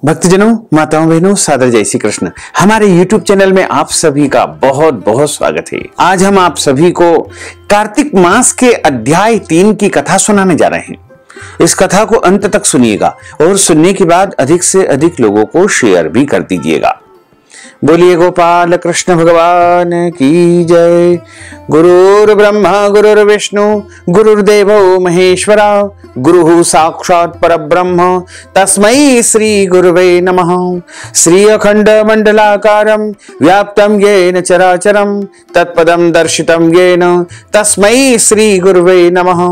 भक्तजनों, माताओं, बहनों, सादर जय श्री कृष्ण। हमारे YouTube चैनल में आप सभी का बहुत बहुत स्वागत है। आज हम आप सभी को कार्तिक मास के अध्याय 3 की कथा सुनाने जा रहे हैं। इस कथा को अंत तक सुनिएगा और सुनने के बाद अधिक से अधिक लोगों को शेयर भी कर दीजिएगा। बोलिए गोपाल कृष्ण भगवान की जय। गुरुर् ब्रह्मा गुरुर्विष्णु गुरुर्देवो महेश्वरा गुरुः साक्षात् परब्रह्म तस्मै श्री गुरुवे नमः। श्री अखंड मंडलाकारं व्याप्तं येन चराचरं तत्पदं दर्शितं येन तस्मै श्री गुरुवे नमः।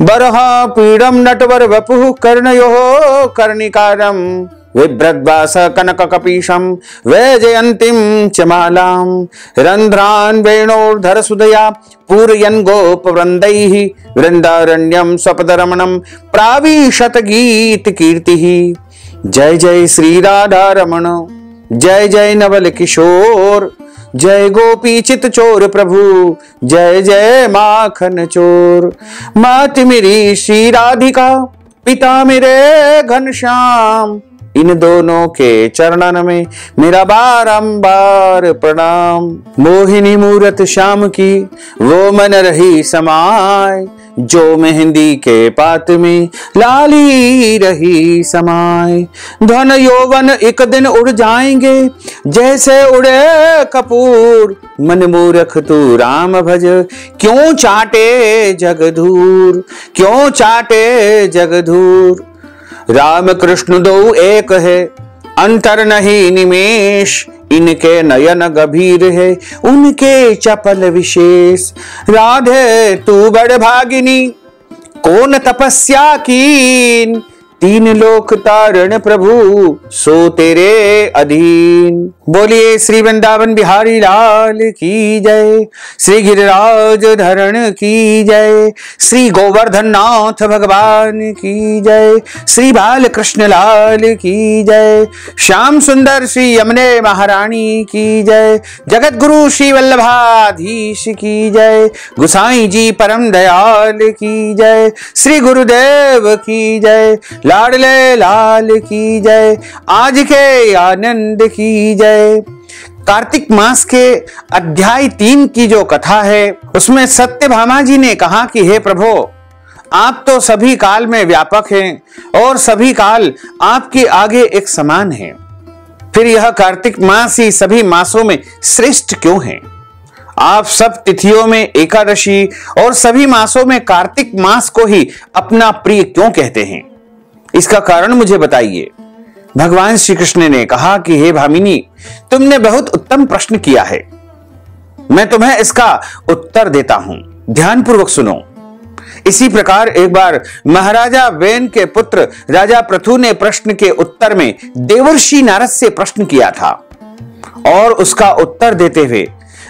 बरह पीडं नटवर वपुः कर्णयोः कर्णिकारं विभ्रद्वास कनक कपीशम वैजयंतीं च मालां रंध्रान् वेणोर्धर सुदया पूरयन् गोपवृन्दैः वृंदारण्यं स्वपदरमणं प्राविशत गीत कीर्तिः। जय जय श्री राधा रमण, जय जय नवल किशोर, जय गोपी चित चोर प्रभु, जय जय माखन चोर। मात मेरी श्री राधिका, पिता मेरे घनश्याम, इन दोनों के चरणन में मेरा बारंबार प्रणाम। मोहिनी मूरत श्याम की वो मन रही समाय, जो मेहंदी के पात में लाली रही समाय। धन यौवन एक दिन उड़ जाएंगे जैसे उड़े कपूर, मन मूर्ख तू राम भज क्यों चाटे जगधूर, क्यों चाटे जगधूर। राम कृष्ण दो एक है अंतर नहीं निमेष, इनके नयन गंभीर है उनके चपल विशेष। राधे तू बड़ भागिनी कौन तपस्या कीन, तीन लोक तारण प्रभु सो तेरे अधीन। बोलिए श्री वृंदावन बिहारी लाल की जय, श्री गिरिराज धरण की जय, श्री गोवर्धन नाथ भगवान की जय, श्री बाल कृष्ण लाल की जय, श्याम सुंदर श्री यमुने महारानी की जय, जगत गुरु श्री वल्लभाधीश की जय, गुसाई जी परम दयाल की जय, श्री गुरुदेव की जय, लाडले लाल की जय, आज के आनंद की जय। कार्तिक मास के अध्याय 3 की जो कथा है उसमें सत्यभामा जी ने कहा कि हे प्रभु, आप तो सभी काल में व्यापक हैं और सभी काल आपके आगे एक समान हैं, फिर यह कार्तिक मास ही सभी मासों में श्रेष्ठ क्यों है? आप सब तिथियों में एकादशी और सभी मासों में कार्तिक मास को ही अपना प्रिय क्यों कहते हैं? इसका कारण मुझे बताइए। भगवान श्री कृष्ण ने कहा कि हे भामिनी, तुमने बहुत उत्तम प्रश्न किया है, मैं तुम्हें इसका उत्तर देता हूं, ध्यानपूर्वक सुनो। इसी प्रकार एक बार महाराजा वेन के पुत्र राजा पृथु ने प्रश्न के उत्तर में देवर्षि नारद से प्रश्न किया था और उसका उत्तर देते हुए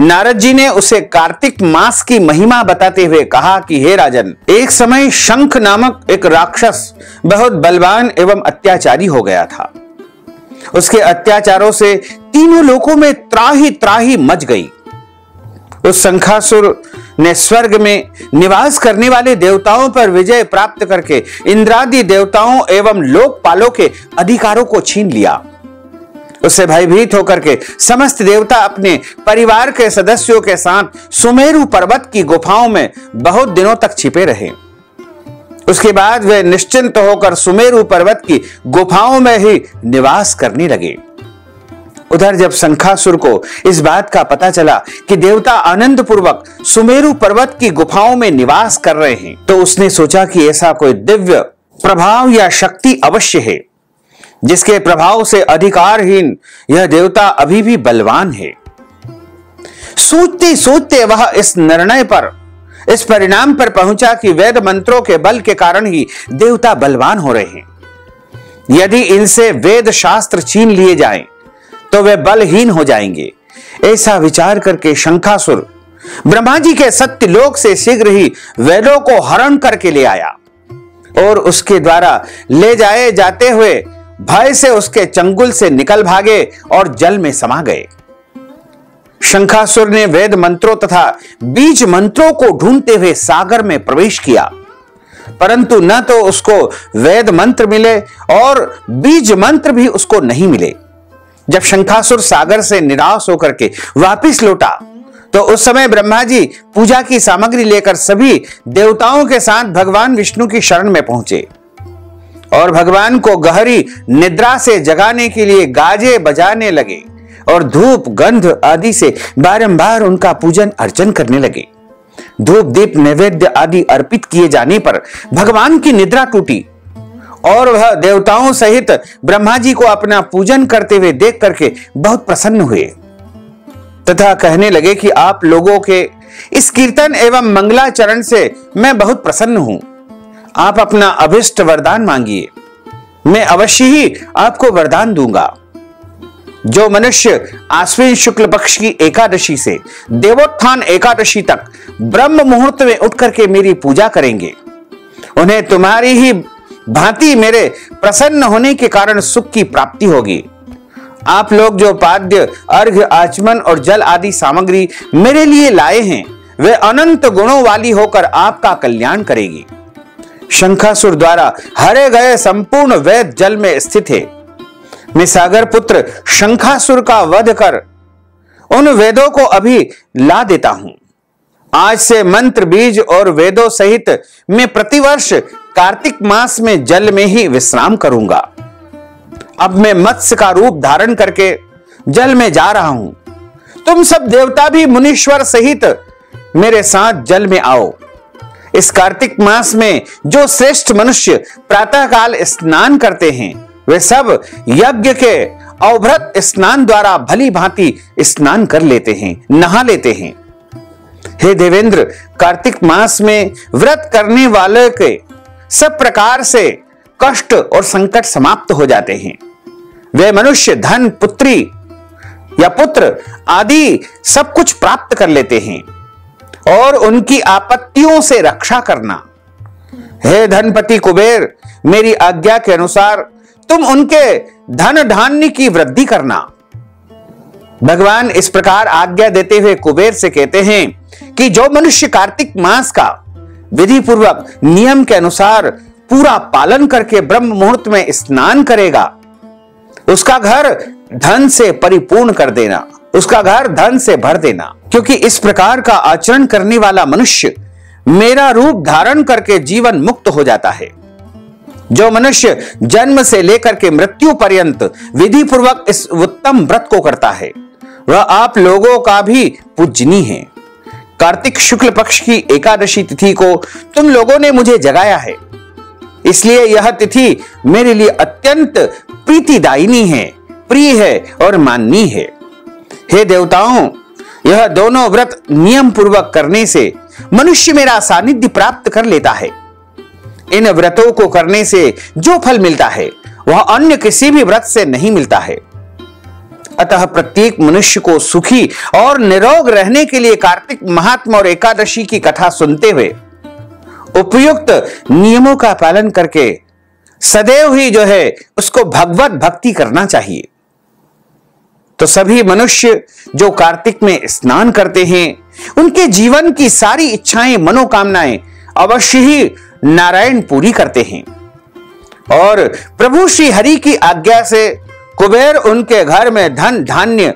नारद जी ने उसे कार्तिक मास की महिमा बताते हुए कहा कि हे राजन, एक समय शंख नामक एक राक्षस बहुत बलवान एवं अत्याचारी हो गया था। उसके अत्याचारों से तीनों लोकों में त्राही त्राही मच गई। उस शंखासुर ने स्वर्ग में निवास करने वाले देवताओं पर विजय प्राप्त करके इंद्रादि देवताओं एवं लोकपालों के अधिकारों को छीन लिया। उससे भयभीत होकर के समस्त देवता अपने परिवार के सदस्यों के साथ सुमेरु पर्वत की गुफाओं में बहुत दिनों तक छिपे रहे। उसके बाद वे निश्चिंत होकर सुमेरु पर्वत की गुफाओं में ही निवास करने लगे। उधर जब शंखासुर को इस बात का पता चला कि देवता आनंद पूर्वक सुमेरु पर्वत की गुफाओं में निवास कर रहे हैं, तो उसने सोचा कि ऐसा कोई दिव्य प्रभाव या शक्ति अवश्य है जिसके प्रभाव से अधिकारहीन यह देवता अभी भी बलवान है। सोचते सोचते वह इस निर्णय पर, इस परिणाम पर पहुंचा कि वेद मंत्रों के बल के कारण ही देवता बलवान हो रहे हैं। यदि इनसे वेद शास्त्र छीन लिए जाएं, तो वे बलहीन हो जाएंगे। ऐसा विचार करके शंखासुर ब्रह्मा जी के सत्य लोक से शीघ्र ही वेदों को हरण करके ले आया और उसके द्वारा ले जाए जाते हुए भय से उसके चंगुल से निकल भागे और जल में समा गए। शंखासुर ने वेद मंत्रों तथा बीज मंत्रों को ढूंढते हुए सागर में प्रवेश किया परंतु न तो उसको वेद मंत्र मिले और बीज मंत्र भी उसको नहीं मिले। जब शंखासुर सागर से निराश होकर के वापिस लौटा तो उस समय ब्रह्मा जी पूजा की सामग्री लेकर सभी देवताओं के साथ भगवान विष्णु की शरण में पहुंचे और भगवान को गहरी निद्रा से जगाने के लिए गाजे बजाने लगे और धूप गंध आदि से बारंबार उनका पूजन अर्चन करने लगे। धूप दीप नैवेद्य आदि अर्पित किए जाने पर भगवान की निद्रा टूटी और वह देवताओं सहित ब्रह्मा जी को अपना पूजन करते हुए देख करके बहुत प्रसन्न हुए तथा कहने लगे कि आप लोगों के इस कीर्तन एवं मंगलाचरण से मैं बहुत प्रसन्न हूं। आप अपना अभिष्ट वरदान मांगिए, मैं अवश्य ही आपको वरदान दूंगा। जो मनुष्य आश्विन शुक्ल पक्ष की एकादशी से देवोत्थान एकादशी तक ब्रह्म मुहूर्त में उठ करके मेरी पूजा करेंगे, उन्हें तुम्हारी ही भांति मेरे प्रसन्न होने के कारण सुख की प्राप्ति होगी। आप लोग जो पाद्य अर्घ्य आचमन और जल आदि सामग्री मेरे लिए लाए हैं वे अनंत गुणों वाली होकर आपका कल्याण करेगी। शंखासुर द्वारा हरे गए संपूर्ण वेद जल में स्थित है। मैं सागर पुत्र शंखासुर का वध कर उन वेदों को अभी ला देता हूं। आज से मंत्र बीज और वेदों सहित मैं प्रतिवर्ष कार्तिक मास में जल में ही विश्राम करूंगा। अब मैं मत्स्य का रूप धारण करके जल में जा रहा हूं। तुम सब देवता भी मुनीश्वर सहित मेरे साथ जल में आओ। इस कार्तिक मास में जो श्रेष्ठ मनुष्य प्रातः काल स्नान करते हैं वे सब यज्ञ के अवभृत स्नान द्वारा भली भांति स्नान कर लेते हैं, नहा लेते हैं। हे देवेंद्र, कार्तिक मास में व्रत करने वाले के सब प्रकार से कष्ट और संकट समाप्त हो जाते हैं। वे मनुष्य धन पुत्री या पुत्र आदि सब कुछ प्राप्त कर लेते हैं और उनकी आपत्तियों से रक्षा करना। हे धनपति कुबेर, मेरी आज्ञा के अनुसार तुम उनके धन धान्य की वृद्धि करना। भगवान इस प्रकार आज्ञा देते हुए कुबेर से कहते हैं कि जो मनुष्य कार्तिक मास का विधि पूर्वक नियम के अनुसार पूरा पालन करके ब्रह्म मुहूर्त में स्नान करेगा, उसका घर धन से परिपूर्ण कर देना, उसका घर धन से भर देना। क्योंकि इस प्रकार का आचरण करने वाला मनुष्य मेरा रूप धारण करके जीवन मुक्त हो जाता है। जो मनुष्य जन्म से लेकर के मृत्यु पर्यंत विधि पूर्वक इस उत्तम व्रत को करता है वह आप लोगों का भी पूजनीय है। कार्तिक शुक्ल पक्ष की एकादशी तिथि को तुम लोगों ने मुझे जगाया है, इसलिए यह तिथि मेरे लिए अत्यंत प्रीतिदायिनी है, प्रिय है और माननीय है। हे देवताओं, यह दोनों व्रत नियम पूर्वक करने से मनुष्य मेरा सानिध्य प्राप्त कर लेता है। इन व्रतों को करने से जो फल मिलता है वह अन्य किसी भी व्रत से नहीं मिलता है। अतः प्रत्येक मनुष्य को सुखी और निरोग रहने के लिए कार्तिक महात्मा और एकादशी की कथा सुनते हुए उपयुक्त नियमों का पालन करके सदैव ही जो है उसको भगवत भक्ति करना चाहिए। तो सभी मनुष्य जो कार्तिक में स्नान करते हैं उनके जीवन की सारी इच्छाएं मनोकामनाएं अवश्य ही नारायण पूरी करते हैं और प्रभु श्री हरि की आज्ञा से कुबेर उनके घर में धन धान्य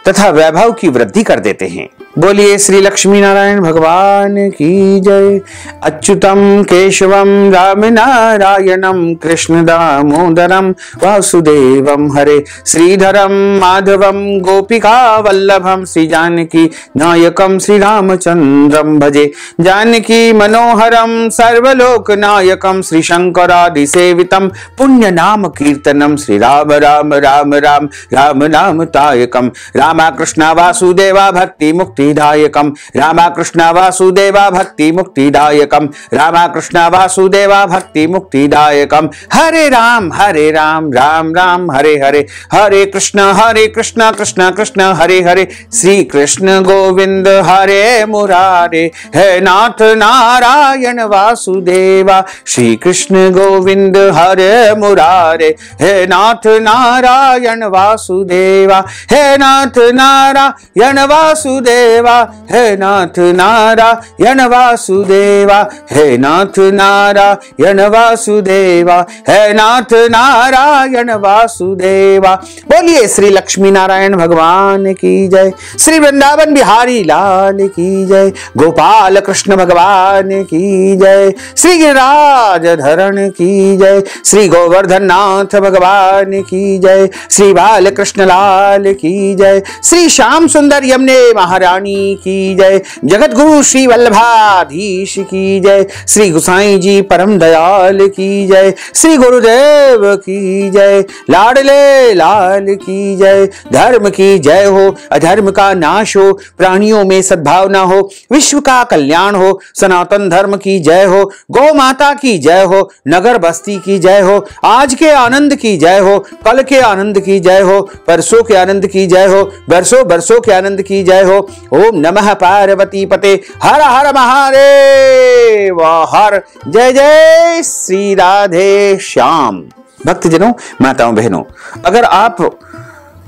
तथा वैभव की वृद्धि कर देते हैं। बोलिए श्री लक्ष्मी नारायण भगवान की जय। अच्युतम केशवम राम नारायणम कृष्ण दामोदरम वासुदेवम हरे श्रीधरम माधवम गोपिका वल्लभम श्री जानकी नायकम श्री रामचंद्रम भजे। जानकी मनोहरम सर्वलोक नायकम श्री शंकरादि सेवितम पुण्य नाम कीर्तनम श्री राम राम राम राम राम नाम तायकम। रामा कृष्णा वासुदेवा भक्ति मुक्तिदायकम। रामा कृष्णा वासुदेवा भक्ति मुक्तिदायकम। रामा कृष्णा वासुदेवा भक्ति मुक्तिदायकम। हरे राम राम राम हरे हरे। हरे कृष्ण कृष्ण कृष्ण हरे हरे। श्री कृष्ण गोविंद हरे मुरारे। हे नाथ नारायण वासुदेवा। श्री कृष्ण गोविंद हरे मुरारे। हे नाथ नारायण वासुदेवा। हे नाथ नारायण वासुदेवा। वासुदेवा, हे नाथ नारायण वासुदेवा, हे नाथ नारायण वासुदेवा, हे नाथ नारायण वासुदेवा। बोलिए श्री लक्ष्मी नारायण भगवान की जय, श्री वृंदावन बिहारी लाल की जय, गोपाल कृष्ण भगवान की जय, श्री गिरिराज धरण की जय, श्री गोवर्धन नाथ भगवान की जय, श्री बाल कृष्ण लाल की जय, श्री श्याम सुंदर यमुने महारानी की जय, जगत गुरु श्री वल्लभाधीश की जय, श्री गुसाई जी परम दयाल की जय, श्री गुरुदेव की जय, लाडले लाल की जय। धर्म की जय हो, अधर्म का नाश हो, प्राणियों में सद्भावना हो, विश्व का कल्याण हो, सनातन धर्म की जय हो, गौ माता की जय हो, नगर बस्ती की जय हो, आज के आनंद की जय हो, कल के आनंद की जय हो, परसों के आनंद की जय हो, बरसों बरसों के आनंद की जय हो। ओम नमः पार्वती पते, हर हर महादेव हर। जय जय श्री राधे श्याम। भक्तजनों, माताओं बहनों, अगर आप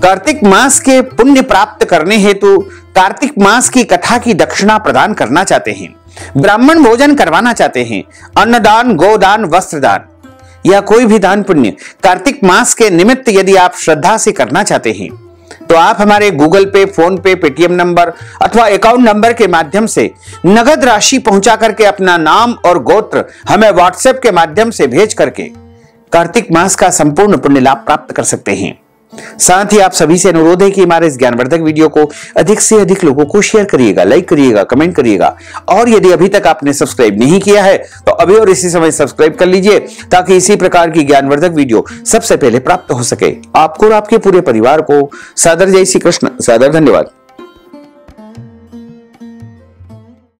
कार्तिक मास के पुण्य प्राप्त करने हेतु कार्तिक मास की कथा की दक्षिणा प्रदान करना चाहते हैं, ब्राह्मण भोजन करवाना चाहते हैं, अन्नदान, गोदान, वस्त्रदान या कोई भी दान पुण्य कार्तिक मास के निमित्त यदि आप श्रद्धा से करना चाहते हैं, तो आप हमारे गूगल पे, फोन पे, पेटीएम नंबर अथवा अकाउंट नंबर के माध्यम से नगद राशि पहुंचा करके अपना नाम और गोत्र हमें व्हाट्सएप के माध्यम से भेज करके कार्तिक मास का संपूर्ण पुण्य लाभ प्राप्त कर सकते हैं। साथ ही आप सभी से अनुरोध है कि हमारे इस ज्ञानवर्धक वीडियो को अधिक से अधिक लोगों को शेयर करिएगा, लाइक करिएगा, कमेंट करिएगा, और यदि अभी तक आपने सब्सक्राइब नहीं किया है तो अभी और इसी समय सब्सक्राइब कर लीजिए, ताकि इसी प्रकार की ज्ञानवर्धक वीडियो सबसे पहले प्राप्त हो सके। आपको और आपके पूरे परिवार को सादर जय श्री कृष्ण, सादर धन्यवाद।